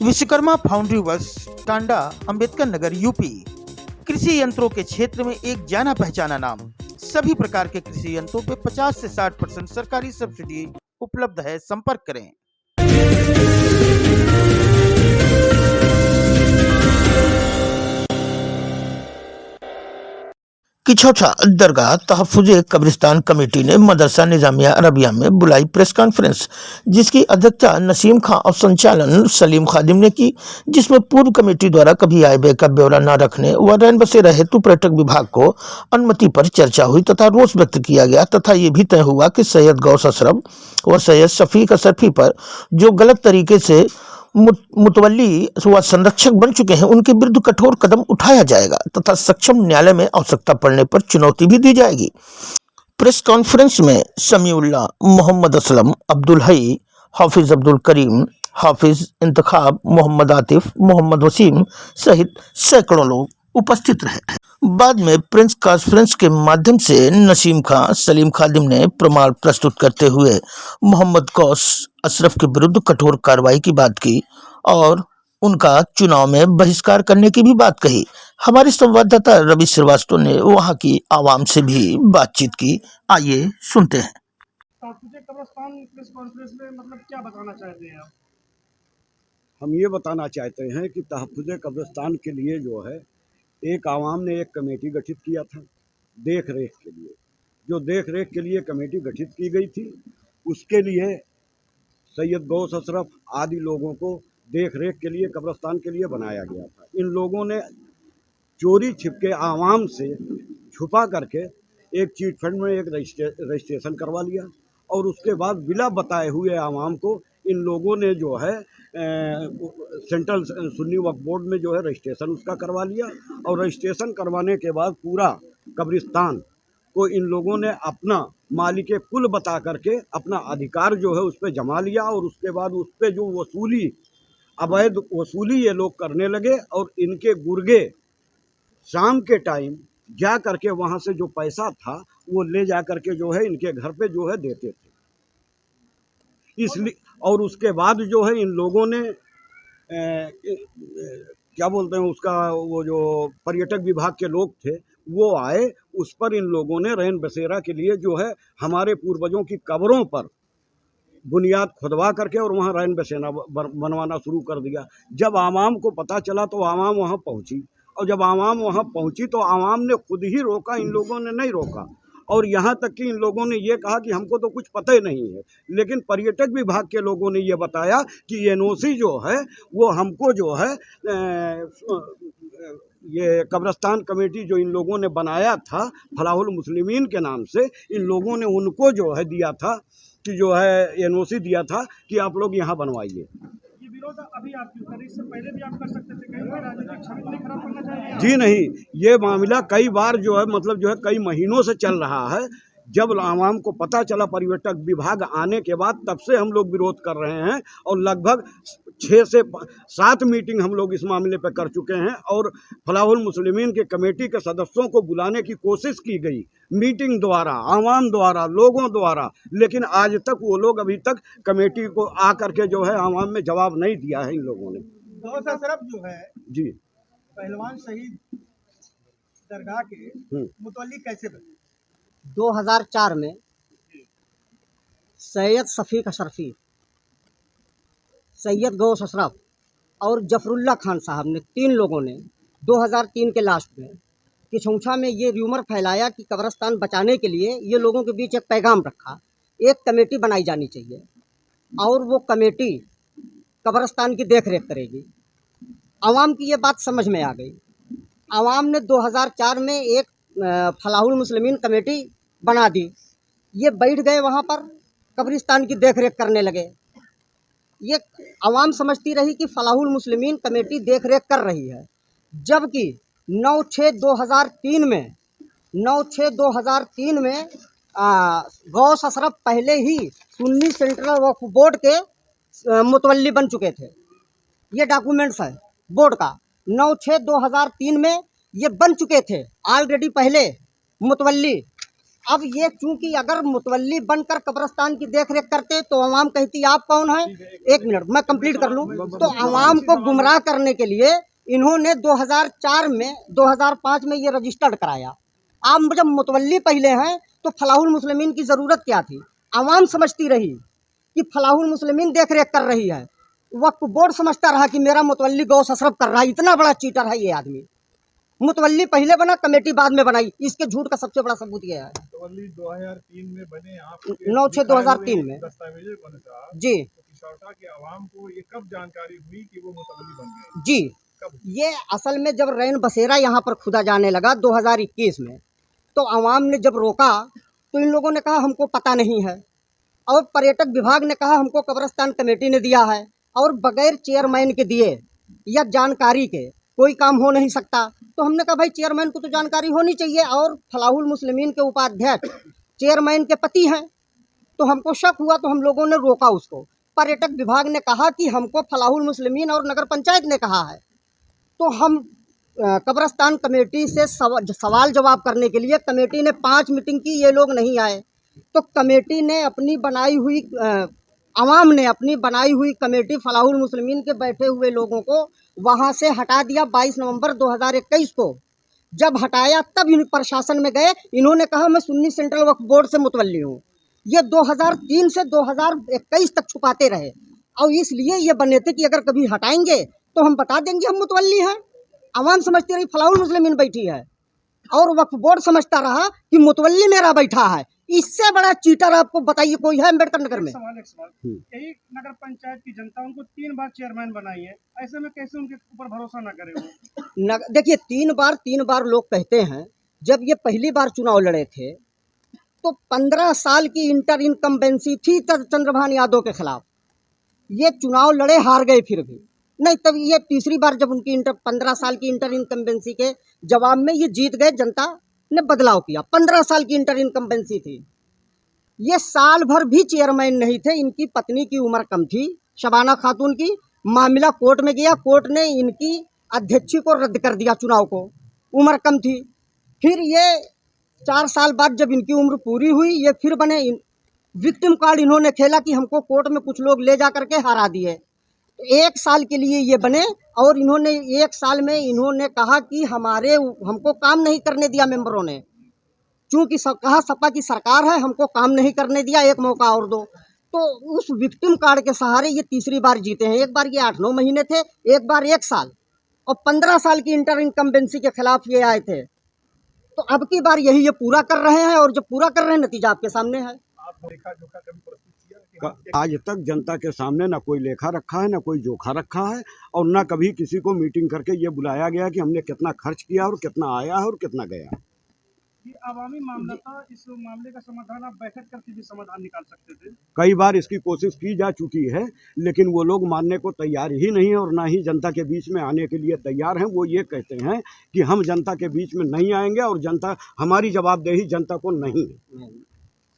Vishwakarma foundry works, Tanda, Ambedkar Nagar, UP. कृषि यंत्रों के क्षेत्र में एक जाना पहचाना नाम। सभी प्रकार के कृषि यंत्रों पे 50 से 60% सरकारी सब्सिडी उपलब्ध है। संपर्क करें। किछौछा दरगाह तहफ़्फ़ुज़े कब्रिस्तान कमेटी ने मदरसा निज़ामिया अरबिया में बुलाई प्रेस कॉन्फ्रेंस, जिसकी अध्यक्षता नसीम खां और संचालन सलीम खादिम ने की, जिसमें पूर्व कमेटी द्वारा कभी आय व्यय का ब्यौरा न रखने व रैन बसेरा हेतु पर्यटक विभाग को अनुमति पर चर्चा हुई तथा रोष व्यक्त किया गया तथा ये भी तय हुआ कि सैयद गौस अशरफ व सैयद शफीक अशरफी पर जो गलत तरीके से मुतवल्ली व संरक्षक बन चुके हैं उनके विरुद्ध कठोर कदम उठाया जाएगा तथा सक्षम न्यायालय में आवश्यकता पड़ने पर चुनौती भी दी जाएगी। प्रेस कॉन्फ्रेंस में समीउल्लाह, मोहम्मद असलम, अब्दुल हई, हाफिज अब्दुल करीम, हाफिज इंतखाब, मोहम्मद आतिफ, मोहम्मद वसीम सहित सैकड़ों लोग उपस्थित रहे। बाद में प्रेस कॉन्फ्रेंस के माध्यम से नसीम खां, सलीम खादिम ने प्रमाण प्रस्तुत करते हुए मोहम्मद गौस अशरफ के विरुद्ध कठोर कार्रवाई की बात की और उनका चुनाव में बहिष्कार करने की भी बात कही। हमारे संवाददाता रवि श्रीवास्तव ने वहां की आवाम से भी बातचीत की। आइए सुनते हैं। कब्रिस्तान प्रेस कॉन्फ्रेंस में मतलब क्या बताना चाहते हैं आप? हम ये बताना चाहते हैं कि तहफ़्फ़ुज़े कब्रिस्तान के लिए जो है एक आवाम ने एक कमेटी गठित किया था देख रेख के लिए। जो देख रेख के लिए कमेटी गठित की गई थी उसके लिए सैयद गौस अशरफ आदि लोगों को देख रेख के लिए कब्रिस्तान के लिए बनाया गया था। इन लोगों ने चोरी छिपके आवाम से छुपा करके एक चीट फंड में एक रजिस्ट्रेशन करवा लिया और उसके बाद बिला बताए हुए आवाम को इन लोगों ने जो है सेंट्रल सुन्नी वक्फ बोर्ड में जो है रजिस्ट्रेशन उसका करवा लिया और रजिस्ट्रेशन करवाने के बाद पूरा कब्रिस्तान को इन लोगों ने अपना मालिक कुल बता करके अपना अधिकार जो है उस पर जमा लिया और उसके बाद उस पर जो वसूली अवैध वसूली ये लोग करने लगे और इनके गुर्गे शाम के टाइम जा करके वहाँ से जो पैसा था वो ले जा करके जो है इनके घर पे जो है देते थे। इसलिए और उसके बाद जो है इन लोगों ने क्या बोलते हैं उसका वो जो पर्यटक विभाग के लोग थे वो आए, उस पर इन लोगों ने रैन बसेरा के लिए जो है हमारे पूर्वजों की कब्रों पर बुनियाद खुदवा करके और वहाँ रैन बसेरा बनवाना शुरू कर दिया। जब आवाम को पता चला तो आवाम वहाँ पहुँची और जब आवाम वहाँ पहुँची तो आवाम ने खुद ही रोका, इन लोगों ने नहीं रोका और यहाँ तक कि इन लोगों ने ये कहा कि हमको तो कुछ पता ही नहीं है। लेकिन पर्यटक विभाग के लोगों ने ये बताया कि एनओसी जो है वो हमको जो है ये कब्रिस्तान कमेटी जो इन लोगों ने बनाया था फलाहुल मुस्लिमीन के नाम से, इन लोगों ने उनको जो है दिया था कि जो है एनओसी दिया था कि आप लोग यहाँ बनवाइए। ये विरोध अभी आप क्यों कर रहे हैं? इससे पहले भी आप कर सकते थे। कहीं राजनीतिक छवि नहीं खराब करना चाहिए? जी नहीं, ये मामला कई बार जो है मतलब जो है कई महीनों से चल रहा है। जब आवाम को पता चला पर्यटक विभाग आने के बाद तब से हम लोग विरोध कर रहे हैं और लगभग 6 से 7 मीटिंग हम लोग इस मामले पर कर चुके हैं और फलाहुल मुस्लिमीन के कमेटी के सदस्यों को बुलाने की कोशिश की गई मीटिंग द्वारा, आवाम द्वारा, लोगों द्वारा, लेकिन आज तक वो लोग अभी तक कमेटी को आ करके जो है आवाम में जवाब नहीं दिया है इन लोगों ने। गौस अशरफ जो है जी पहलवान शहीद दरगाह के मुतवल्ली कैसे बने? 2004 में सैयद शफीक अशरफी, सैयद गौस अशरफ और जफरुल्ला खान साहब ने 3 लोगों ने 2003 के लास्ट में किछौछा में ये र्यूमर फैलाया कि कब्रिस्तान बचाने के लिए ये लोगों के बीच एक पैगाम रखा, एक कमेटी बनाई जानी चाहिए और वो कमेटी कब्रिस्तान की देख रेख करेगी। आवाम की ये बात समझ में आ गई। आवाम ने 2004 में एक फलाहुल मुस्लिमीन कमेटी बना दी। ये बैठ गए वहाँ पर कब्रिस्तान की देख रेख करने लगे। ये आवाम समझती रही कि फलाहुल मुस्लिमीन कमेटी देख रेख कर रही है, जबकि 9/6/2003 में गौस अशरफ पहले ही सुन्नी सेंट्रल वक्फ बोर्ड के मुतवल्ली बन चुके थे। ये डॉक्यूमेंट्स है बोर्ड का। 9/6/2003 में ये बन चुके थे ऑलरेडी पहले मुतवल्ली अब ये चूंकि अगर मुतवल्ली बनकर कब्रिस्तान की देख रेख करते तो अवाम कहती आप कौन है। एक मिनट मैं कंप्लीट कर लूं। तो अवाम को गुमराह करने के लिए इन्होंने 2004 में 2005 में ये रजिस्टर्ड कराया। आप जब मुतवल्ली पहले हैं तो फलाहुल मुस्लिमीन की जरूरत क्या थी। अवाम समझती रही कि फलाहुल मुस्लिमीन देख रेख कर रही है, वक्फ बोर्ड समझता रहा कि मेरा मुतवल्ली गौस अशरफ कर रहा है। इतना बड़ा चीटर है ये आदमी। मुतवल्ली पहले बना, कमेटी बाद में बनाई। इसके झूठ का सबसे बड़ा सबूत यह है। मुतवल्ली 2003 में बने, आप 9/6/2003 में दस्तावेजों के अनुसार जी तो किशोरटा के अवाम को ये कब जानकारी हुई कि वो मुतवल्ली बन गए? जी कब? ये असल में जब रैन बसेरा यहाँ पर खुदा जाने लगा 2021 में, तो अवाम ने जब रोका तो इन लोगों ने कहा हमको पता नहीं है, और पर्यटक विभाग ने कहा हमको कब्रिस्तान कमेटी ने दिया है, और बगैर चेयरमैन के दिए या जानकारी के कोई काम हो नहीं सकता। तो हमने कहा भाई चेयरमैन को तो जानकारी होनी चाहिए, और फलाहुल मुस्लिमीन के उपाध्यक्ष चेयरमैन के पति हैं। तो हमको शक हुआ तो हम लोगों ने रोका उसको। पर्यटक विभाग ने कहा कि हमको फलाहुल मुस्लिमीन और नगर पंचायत ने कहा है। तो हम कब्रिस्तान कमेटी से सवाल जवाब करने के लिए कमेटी ने 5 मीटिंग की, ये लोग नहीं आए। तो कमेटी ने अपनी बनाई हुई अवाम ने अपनी बनाई हुई कमेटी फलाहुल मुस्लिमीन के बैठे हुए लोगों को वहाँ से हटा दिया 22 नवंबर 2021 को। जब हटाया तब इन प्रशासन में गए, इन्होंने कहा मैं सुन्नी सेंट्रल वक्फ बोर्ड से मुतवल्ली हूँ। ये 2003 से 2021 तक छुपाते रहे, और इसलिए ये बने थे कि अगर कभी हटाएंगे तो हम बता देंगे हम मुतवल्ली हैं। अवाम समझती रही फलाहुल मुस्लिमीन बैठी है, और वक्फ बोर्ड समझता रहा कि मुतवल्ली मेरा बैठा है। इससे बड़ा चीटर आपको बताइए कोई है अम्बेडकर नगर में? एक सवाल यही नगर पंचायत की जनता उनको 3 बार चेयरमैन बनाई है, ऐसे में कैसे उनके ऊपर भरोसा ना करे वो? देखिए 3 बार लोग कहते हैं। जब ये पहली बार चुनाव लड़े थे तो 15 साल की इंटर इनकम्बेंसी थी चंद्रभान यादव के खिलाफ। ये चुनाव लड़े, हार गए फिर भी नहीं। तब ये तीसरी बार जब उनकी 15 साल की इंटर इनकम्बेंसी के जवाब में ये जीत गए, जनता ने बदलाव किया। 15 साल की इंटर इनकम्बेंसी थी। ये साल भर भी चेयरमैन नहीं थे। इनकी पत्नी की उम्र कम थी, शबाना खातून की। मामला कोर्ट में गया, कोर्ट ने इनकी अध्यक्षी को रद्द कर दिया चुनाव को, उम्र कम थी। फिर ये 4 साल बाद जब इनकी उम्र पूरी हुई, ये फिर बने। विक्टिम कार्ड इन्होंने खेला कि हमको कोर्ट में कुछ लोग ले जा करके हरा दिए। 1 साल के लिए ये बने, और इन्होंने 1 साल में इन्होंने कहा कि हमको काम नहीं करने दिया मेंबरों ने। चूंकि कहा सपा की सरकार है, हमको काम नहीं करने दिया, एक मौका और दो। तो उस विक्टिम कार्ड के सहारे ये तीसरी बार जीते हैं। एक बार ये 8-9 महीने थे, एक बार 1 साल, और 15 साल की इंटर इनकम्बेंसी के खिलाफ ये आए थे। तो अब की बार यही ये पूरा कर रहे हैं, और जब पूरा कर रहे हैं नतीजा आपके सामने है। आप लेखा जोखा कभी प्रस्तुत किया कि आज तक जनता के सामने ना कोई लेखा रखा है, ना कोई जोखा रखा है, और ना कभी किसी को मीटिंग करके ये बुलाया गया कि हमने कितना खर्च किया और कितना आया है और कितना गया। ये आवामी मामला था, इस मामले का समाधान आप बैठक करके भी समाधान निकाल सकते थे। कई बार इसकी कोशिश की जा चुकी है, लेकिन वो लोग मानने को तैयार ही नहीं है, और ना ही जनता के बीच में आने के लिए तैयार हैं। वो ये कहते हैं कि हम जनता के बीच में नहीं आएंगे, और जनता हमारी जवाबदेही जनता को नहीं है।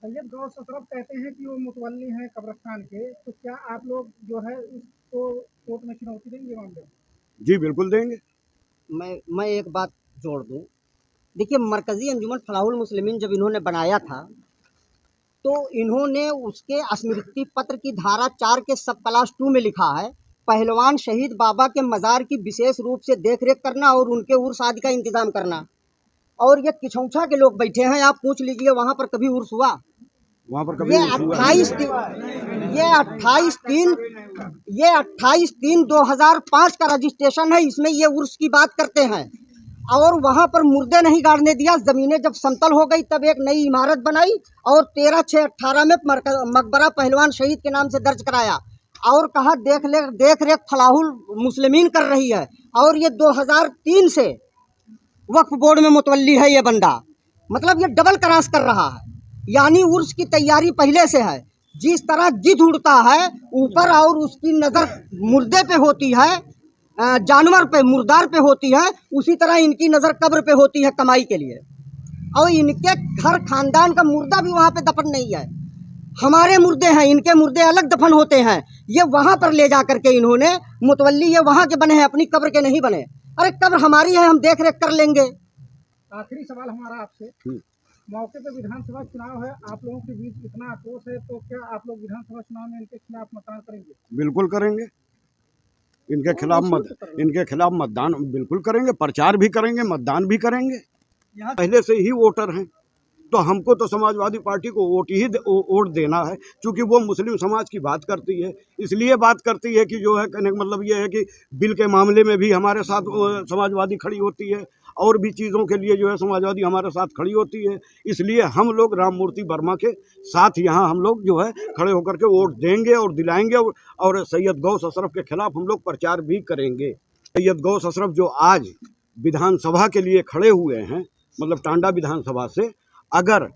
सैयद गौस अशरफ कहते हैं कि वो मुतवल्ली हैं कब्रिस्तान के, तो क्या आप लोग जो है उसको कोर्ट में चुनौती देंगे मामले? जी बिल्कुल देंगे। मैं एक बात जोड़ दूं। देखिए मरकजी अंजुमन फलाहुल मुस्लिमीन जब इन्होंने बनाया था, तो इन्होंने उसके स्मृति पत्र की धारा 4 के सब क्लास 2 में लिखा है, पहलवान शहीद बाबा के मज़ार की विशेष रूप से देखरेख करना और उनके उर्स आदि का इंतजाम करना। और ये किछौछा के लोग बैठे हैं, आप पूछ लीजिए वहाँ पर कभी उर्स हुआ? वहाँ पर कभी ये 28/3/2005 का रजिस्ट्रेशन है। इसमें ये उर्स की बात करते हैं, और वहाँ पर मुर्दे नहीं गाड़ने दिया। ज़मीनें जब समतल हो गई तब एक नई इमारत बनाई, और 13/6/18 में मकबरा पहलवान शहीद के नाम से दर्ज कराया, और कहा देख रेख फलाहुल मुस्लिमीन कर रही है। और ये 2003 से वक्फ बोर्ड में मुतवल्ली है ये बंदा। मतलब ये डबल क्रॉस कर रहा है, यानी उर्स की तैयारी पहले से है। जिस तरह गिद्ध उड़ता है ऊपर और उसकी नज़र मुर्दे पे होती है, जानवर पे, मुर्दार पे होती है, उसी तरह इनकी नज़र कब्र पे होती है कमाई के लिए। और इनके हर खानदान का मुर्दा भी वहाँ पे दफन नहीं है। हमारे मुर्दे हैं, इनके मुर्दे अलग दफन होते हैं। ये वहाँ पर ले जा करके इन्होंने मुतवल्ली ये वहाँ के बने हैं, अपनी कब्र के नहीं बने। अरे कब्र हमारी है, हम देख रेख कर लेंगे। आखिरी सवाल हमारा आपसे, मौके पे विधानसभा चुनाव है, आप लोगों के बीच इतना आक्रोश है, तो क्या आप लोग विधानसभा चुनाव में इनके खिलाफ मतदान करेंगे? बिल्कुल करेंगे। इनके खिलाफ मतदान बिल्कुल करेंगे, प्रचार भी करेंगे, मतदान भी करेंगे। यहाँ पहले से ही वोटर हैं, तो हमको तो समाजवादी पार्टी को वोट देना है, क्योंकि वो मुस्लिम समाज की बात करती है। इसलिए बात करती है कि जो है कहने का मतलब ये है कि बिल के मामले में भी हमारे साथ समाजवादी खड़ी होती है, और भी चीज़ों के लिए जो है समाजवादी हमारे साथ खड़ी होती है। इसलिए हम लोग राम मूर्ति वर्मा के साथ यहाँ हम लोग जो है खड़े होकर के वोट देंगे और दिलाएंगे, और सैयद गौस अशरफ के खिलाफ हम लोग प्रचार भी करेंगे। सैयद गौस अशरफ जो आज विधानसभा के लिए खड़े हुए हैं, मतलब टांडा विधानसभा से, अगर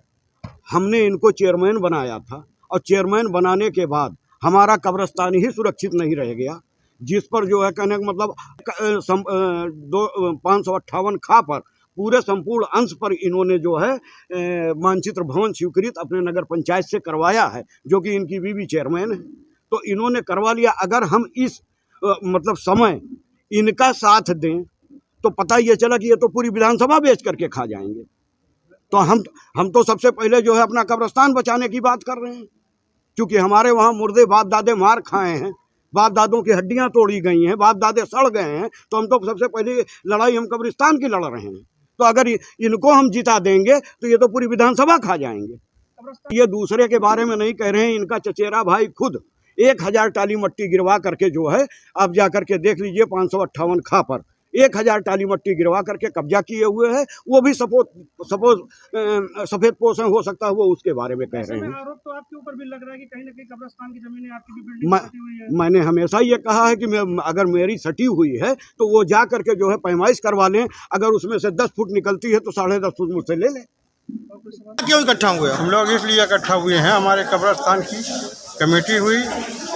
हमने इनको चेयरमैन बनाया था और चेयरमैन बनाने के बाद हमारा कब्रिस्तान ही सुरक्षित नहीं रह गया, जिस पर जो है कहने का मतलब 558 खा पर पूरे संपूर्ण अंश पर इन्होंने जो है मानचित्र भवन स्वीकृत अपने नगर पंचायत से करवाया है, जो कि इनकी बीवी चेयरमैन है। तो इन्होंने करवा लिया। अगर हम इस मतलब समय इनका साथ दें तो पता ये चला कि ये तो पूरी विधानसभा बेच करके खा जाएंगे। तो हम तो सबसे पहले जो है अपना कब्रिस्तान बचाने की बात कर रहे हैं, क्योंकि हमारे वहाँ मुर्दे बाप दादे मार खाए हैं, बाप दादों की हड्डियाँ तोड़ी गई हैं, बाप दादे सड़ गए हैं। तो हम तो सबसे पहले लड़ाई हम कब्रिस्तान की लड़ रहे हैं। तो अगर इनको हम जिता देंगे तो ये तो पूरी विधानसभा खा जाएंगे। ये दूसरे के बारे में नहीं कह रहे हैं, इनका चचेरा भाई खुद 1000 टाली मट्टी गिरवा करके जो है, आप जा करके देख लीजिए 558 खा पर 1000 टाली मट्टी गिरवा करके कब्जा किए हुए हैं। वो भी सफेद पोश हो सकता है, वो उसके बारे में कह रहे हैं। आरोप तो आपके ऊपर भी लग रहा है कि कहीं ना कहीं कब्रिस्तान की जमीनें आपकी भी बिल्डिंग सटी हुई है। मैंने हमेशा ये कहा है कि अगर मेरी सटी हुई है तो वो जा करके जो है पैमाइश करवा लें। अगर उसमें से 10 फुट निकलती है तो 10.5 फुट मुझसे ले लें। क्यों इकट्ठा हुए? हम लोग इसलिए इकट्ठा हुए हैं, हमारे कब्रिस्तान की कमेटी हुई,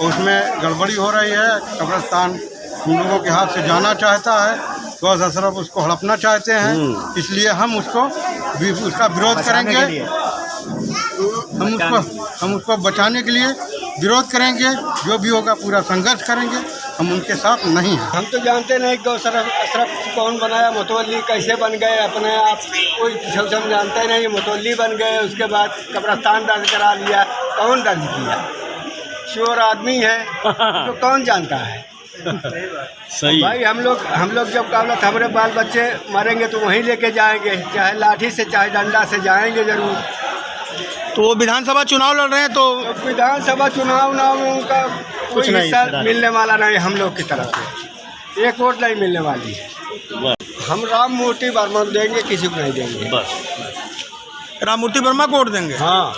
उसमें गड़बड़ी हो रही है। कब्रिस्तान हम लोगों के हाथ से जाना चाहता है, गौस अशरफ उसको हड़पना चाहते हैं, इसलिए हम उसका विरोध करेंगे। हम उसको बचाने के लिए विरोध करेंगे, जो भी होगा पूरा संघर्ष करेंगे। हम उनके साथ नहीं हैं। हम तो जानते नहीं गौस अशरफ कौन बनाया, मुतवल्ली कैसे बन गए, अपने आप कोई सब जानते नहीं। मुतवल्ली बन गए, उसके बाद कब्रिस्तान दर्ज करा लिया। कौन दर्ज किया? चोर आदमी है तो कौन जानता है। सही भाई हम लोग जब काबलत हमारे बाल बच्चे मरेंगे तो वहीं लेके जाएंगे, चाहे लाठी से चाहे डंडा से जाएंगे जरूर। तो वो विधानसभा चुनाव लड़ रहे हैं, तो विधानसभा चुनाव में उनका कोई हिस्सा मिलने वाला नहीं। हम लोग की तरफ से 1 वोट नहीं मिलने वाली है। हम राम मूर्ति वर्मा देंगे, किसी को नहीं देंगे। बस राम मूर्ति वर्मा को वोट देंगे। हाँ,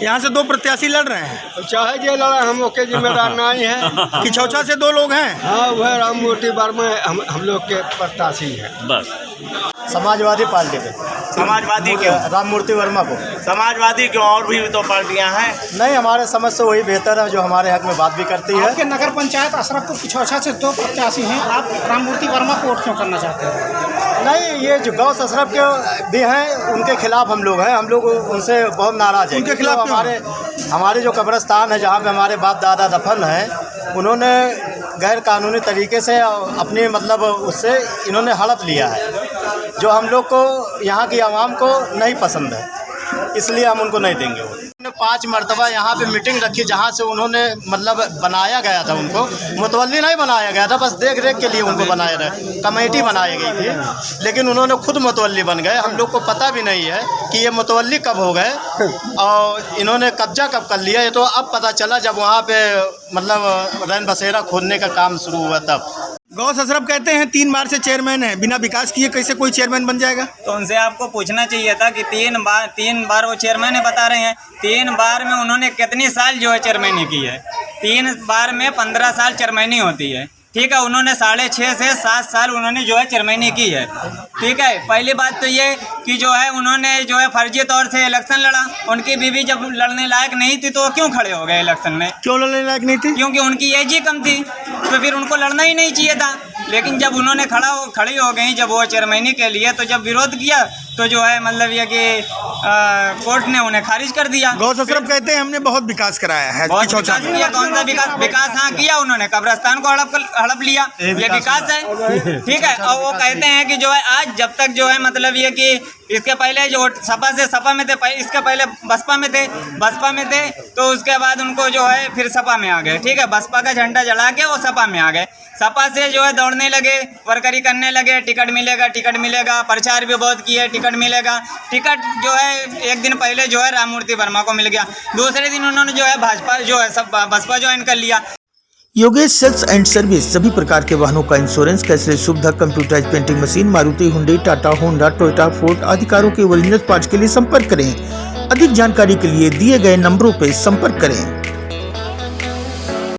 यहाँ से 2 प्रत्याशी लड़ रहे हैं, चाहे जे लड़ा, हम ओके जिम्मेदार नहीं है। कि चौथा से 2 लोग हैं। हाँ, वह राम मूर्ति वर्मा हम लोग के प्रत्याशी हैं। बस समाजवादी पार्टी पे। समाजवादी क्यों? राम मूर्ति वर्मा को। समाजवादी क्यों? और भी तो पार्टियां हैं। नहीं, हमारे समझ से वही बेहतर है जो हमारे हक में बात भी करती है। आपके नगर पंचायत अशरफपुर किछौछा से 2 प्रत्याशी हैं, आप राम मूर्ति वर्मा को वोट क्यों करना चाहते हैं? नहीं, ये जो गौस अशरफ के भी हैं, उनके खिलाफ हम लोग हैं। हम लोग उनसे बहुत नाराज हैं। उनके खिलाफ हमारे जो कब्रिस्तान है, जहाँ पे हमारे बाप दादा दफन है, उन्होंने गैर कानूनी तरीके से अपनी मतलब उससे इन्होंने हड़प लिया है, जो हम लोग को यहाँ की आवाम को नहीं पसंद है। इसलिए हम उनको नहीं देंगे। उन्होंने 5 मरतबा यहाँ पे मीटिंग रखी, जहाँ से उन्होंने मतलब बनाया गया था, उनको मुतवल्ली नहीं बनाया गया था, बस देख रेख के लिए उनको बनाया गया, कमेटी बनाई गई थी। लेकिन उन्होंने खुद मुतवल्ली बन गए। हम लोग को पता भी नहीं है कि ये मुतवल्ली कब हो गए और इन्होंने कब्जा कब कर लिया। ये तो अब पता चला जब वहाँ पे मतलब रैन बसेरा खोदने का काम शुरू हुआ तब। गौस अशरफ कहते हैं 3 बार से चेयरमैन है, बिना विकास किए कैसे कोई चेयरमैन बन जाएगा? तो उनसे आपको पूछना चाहिए था कि 3 बार वो चेयरमैन है, बता रहे हैं 3 बार में उन्होंने कितनी साल जो है चेयरमैनी की है। 3 बार में 15 साल चेयरमैनी होती है, ठीक है। उन्होंने 6.5 से 7 साल उन्होंने जो है चेयरमैनी की है, ठीक है। पहली बात तो ये कि जो है उन्होंने जो है फर्जी तौर से इलेक्शन लड़ा। उनकी बीवी जब लड़ने लायक नहीं थी तो वो क्यों खड़े हो गए इलेक्शन में? क्यों लड़ने लायक नहीं थी? क्योंकि उनकी एज ही कम थी, तो फिर उनको लड़ना ही नहीं चाहिए था। लेकिन जब उन्होंने खड़ी हो गई जब वो चेयरमैनी के लिए, तो जब विरोध किया तो जो है मतलब ये कि कोर्ट ने उन्हें खारिज कर दिया। गौस अशरफ कहते हैं हमने बहुत विकास कराया है बहुत पिछौछा विकास में। किया। कौन सा विकास हाँ किया उन्होंने, कब्रिस्तान को हड़प लिया, ये विकास है। ठीक है, और वो कहते हैं कि जो है आज जब तक जो है मतलब ये कि इसके पहले जो सपा में थे, इसके पहले बसपा में थे, तो उसके बाद उनको जो है फिर सपा में आ गए। ठीक है, बसपा का झंडा जला के वो सपा में आ गए। सपा से जो है दौड़ने लगे, वर्करी करने लगे, टिकट मिलेगा, प्रचार भी बहुत किए, टिकट मिलेगा। टिकट जो है एक दिन पहले जो है राममूर्ति वर्मा को मिल गया, दूसरे दिन उन्होंने जो है बसपा ज्वाइन कर लिया। योगेश सेल्स एंड सर्विस सभी प्रकार के वाहनों का इंश्योरेंस, कैशलेस सुविधा, computerise painting machine, Maruti, Hyundai, Tata, Honda, Toyota, Ford आदि कारों के ओरिजिनल पार्ट्स के लिए संपर्क करें। अधिक जानकारी के लिए दिए गए नंबरों पर संपर्क करें।